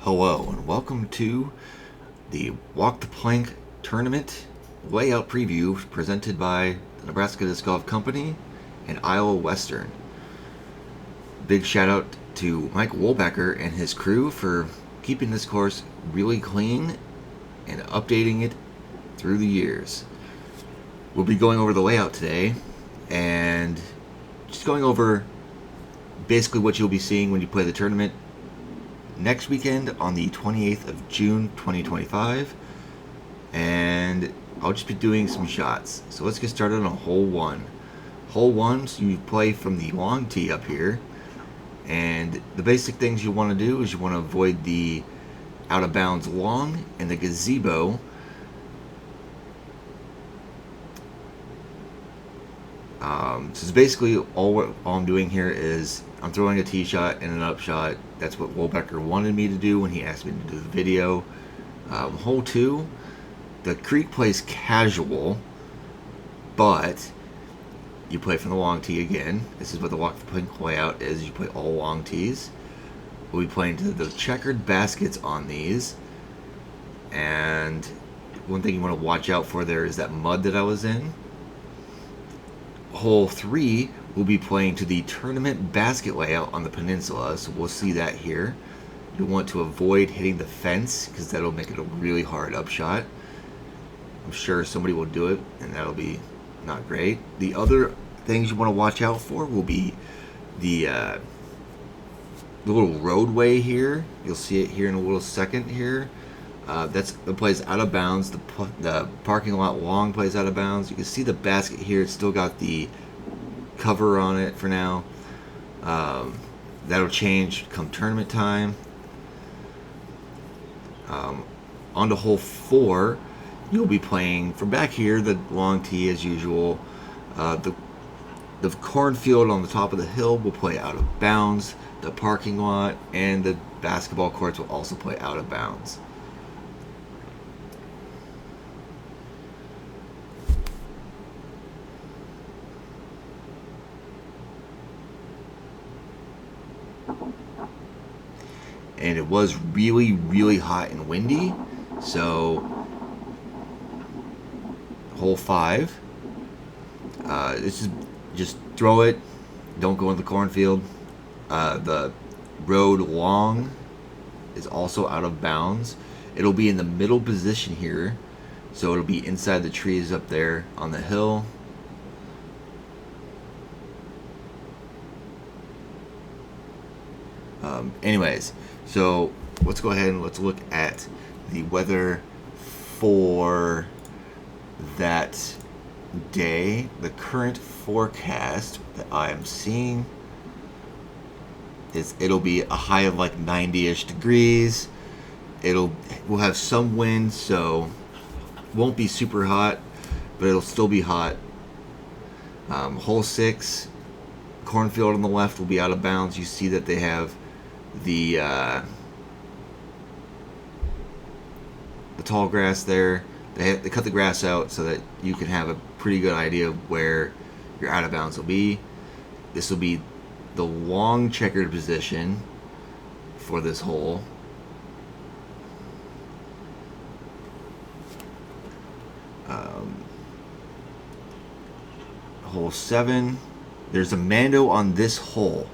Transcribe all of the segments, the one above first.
Hello and welcome to the Walk the Plank Tournament Layout Preview presented by the Nebraska Disc Golf Company and Iowa Western. Big shout out to Mike Wolbecker and his crew for keeping this course really clean and updating it through the years. We'll be going over the layout today and just going over basically what you'll be seeing when you play the tournament next weekend on the 28th of June 2025, and I'll just be doing some shots. So let's get started on hole 1. Hole 1, so you play from the long tee up here, and the basic things you want to do is you want to avoid the out of bounds long and the gazebo. So basically all I'm doing here is I'm throwing a tee shot and an up shot. That's what Wolbecker wanted me to do when he asked me to do the video. Hole 2, the creek plays casual, but you play from the long tee again. This is what the Walk the Plank layout is. You play all long tees. We'll be playing to the checkered baskets on these. And one thing you want to watch out for there is that mud that I was in. Hole 3, we'll be playing to the tournament basket layout on the peninsula, so we'll see that here. You'll want to avoid hitting the fence because that'll make it a really hard upshot. I'm sure somebody will do it, and that'll be not great. The other things you want to watch out for will be the little roadway here. You'll see it here in a little second here. That plays out of bounds. The parking lot long plays out of bounds. You can see the basket here. It's still got the cover on it for now. That'll change come tournament time. On to hole 4, you'll be playing from back here, the long tee as usual. The cornfield on the top of the hill will play out of bounds. The parking lot and the basketball courts will also play out of bounds. And it was really, really hot and windy. So, hole 5. This is just throw it. Don't go in the cornfield. The road long is also out of bounds. It'll be in the middle position here. So it'll be inside the trees up there on the hill. Anyways, so let's go ahead and let's look at the weather for that day. The current forecast that I am seeing is it'll be a high of like 90-ish degrees. We'll have some wind, so won't be super hot, but it'll still be hot. Hole 6, cornfield on the left will be out of bounds. You see that they have the tall grass there. They cut the grass out so that you can have a pretty good idea of where your out of bounds will be. This will be the long checkered position for this hole. Hole 7, there's a Mando on this hole.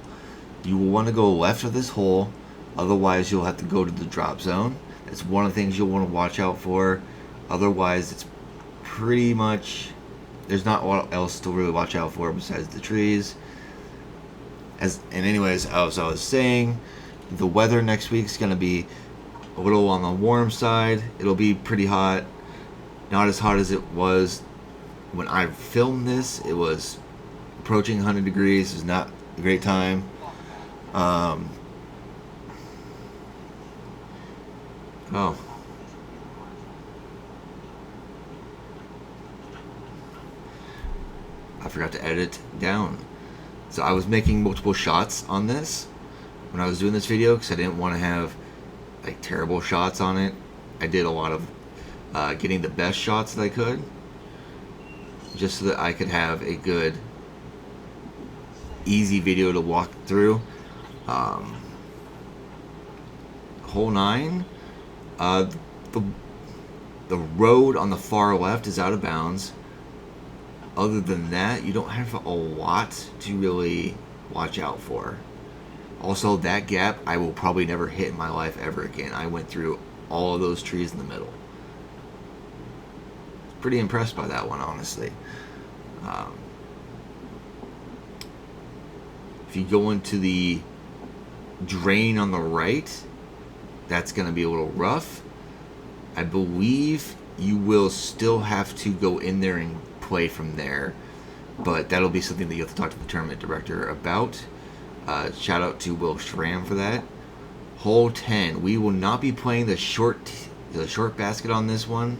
You will want to go left of this hole, otherwise you'll have to go to the drop zone. It's one of the things you'll want to watch out for. Otherwise, it's pretty much, there's not a lot else to really watch out for besides the trees. Anyways, as I was saying, the weather next week is going to be a little on the warm side. It'll be pretty hot. Not as hot as it was when I filmed this. It was approaching 100 degrees. It was not a great time. I forgot to edit it down. So I was making multiple shots on this when I was doing this video because I didn't want to have like terrible shots on it. I did a lot of getting the best shots that I could, just so that I could have a good, easy video to walk through. hole 9, the road on the far left is out of bounds. Other than that, you don't have a lot to really watch out for. Also, that gap I will probably never hit in my life ever again. I went through all of those trees in the middle. Pretty impressed by that one, honestly. If you go into the drain on the right, that's going to be a little rough. I believe you will still have to go in there and play from there, but that'll be something that you have to talk to the tournament director about. Shout out to Will Schram for that. Hole 10, we will not be playing the short basket on this one.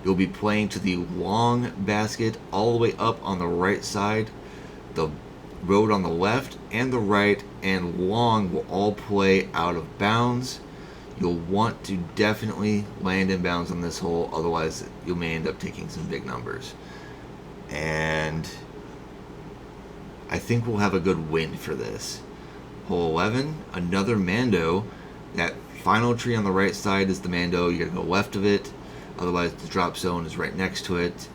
You'll be playing to the long basket all the way up on the right side. The road on the left and the right and long will all play out of bounds. You'll want to definitely land in bounds on this hole, otherwise you may end up taking some big numbers. And I think we'll have a good win for this. Hole 11, another Mando. That final tree on the right side is the Mando. You gotta go left of it, otherwise the drop zone is right next to it.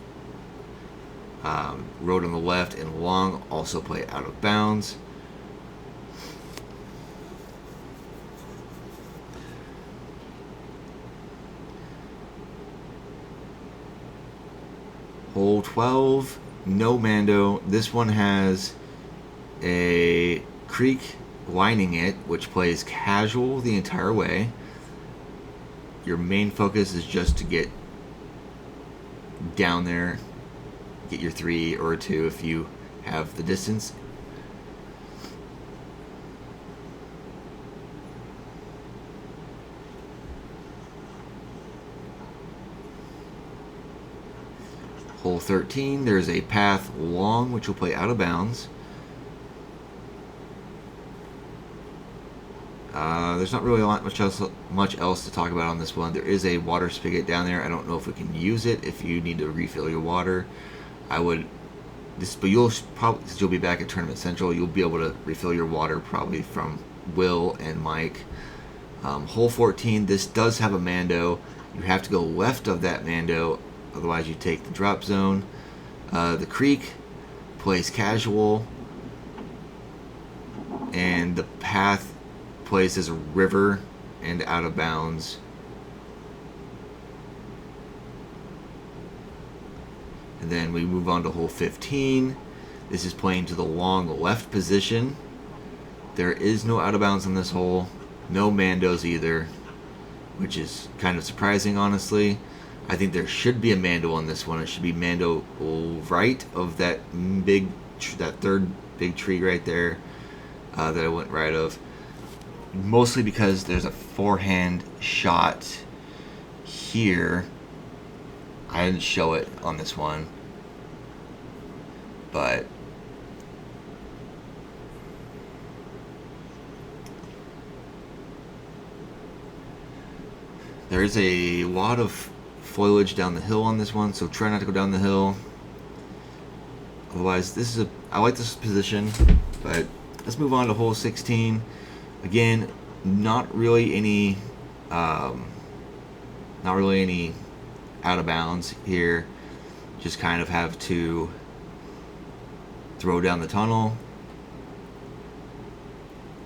Road on the left and long also play out of bounds. Hole 12, no Mando. This one has a creek lining it, which plays casual the entire way. Your main focus is just to get down there, get your 3 or 2 if you have the distance. Hole 13, there's a path long which will play out of bounds. There's not really much else to talk about on this one. There is a water spigot down there. I don't know if we can use it if you need to refill your water. But you'll probably, since you'll be back at Tournament Central, you'll be able to refill your water probably from Will and Mike. Hole 14, this does have a Mando. You have to go left of that Mando, otherwise you take the drop zone. The creek plays casual, and the path plays as a river and out of bounds. And then we move on to hole 15. This is playing to the long left position. There is no out of bounds on this hole, no Mandos either, which is kind of surprising, honestly. I think there should be a Mando on this one. It should be Mando right of that third big tree right there that I went right of. Mostly because there's a forehand shot here. I didn't show it on this one, but there is a lot of foliage down the hill on this one, so try not to go down the hill. Otherwise, I like this position, but let's move on to hole 16. Again, not really any out of bounds here. Just kind of have to throw down the tunnel.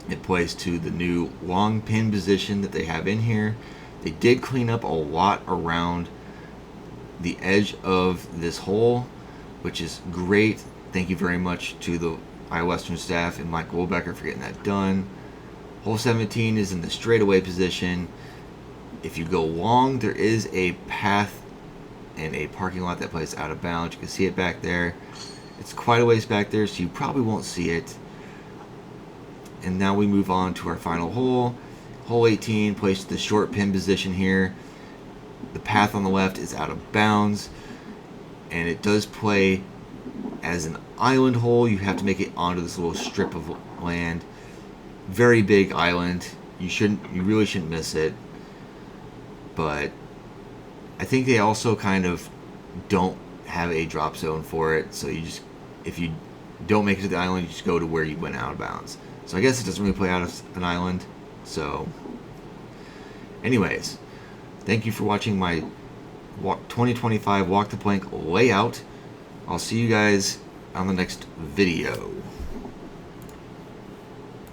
It plays to the new long pin position that they have in here. They did clean up a lot around the edge of this hole, which is great. Thank you very much to the Iowa Western staff and Mike Wolbecker for getting that done. Hole 17 is in the straightaway position. If you go long, there is a path and a parking lot that plays out of bounds. You can see it back there. It's quite a ways back there, so you probably won't see it. And now we move on to our final hole. Hole 18 plays the short pin position here. The path on the left is out of bounds, and it does play as an island hole. You have to make it onto this little strip of land. Very big island. You really shouldn't miss it. But I think they also kind of don't have a drop zone for it, so if you don't make it to the island, you just go to where you went out of bounds. So I guess it doesn't really play out of an island. So Anyways, thank you for watching my 2025 Walk the Plank layout. I'll see you guys on the next video.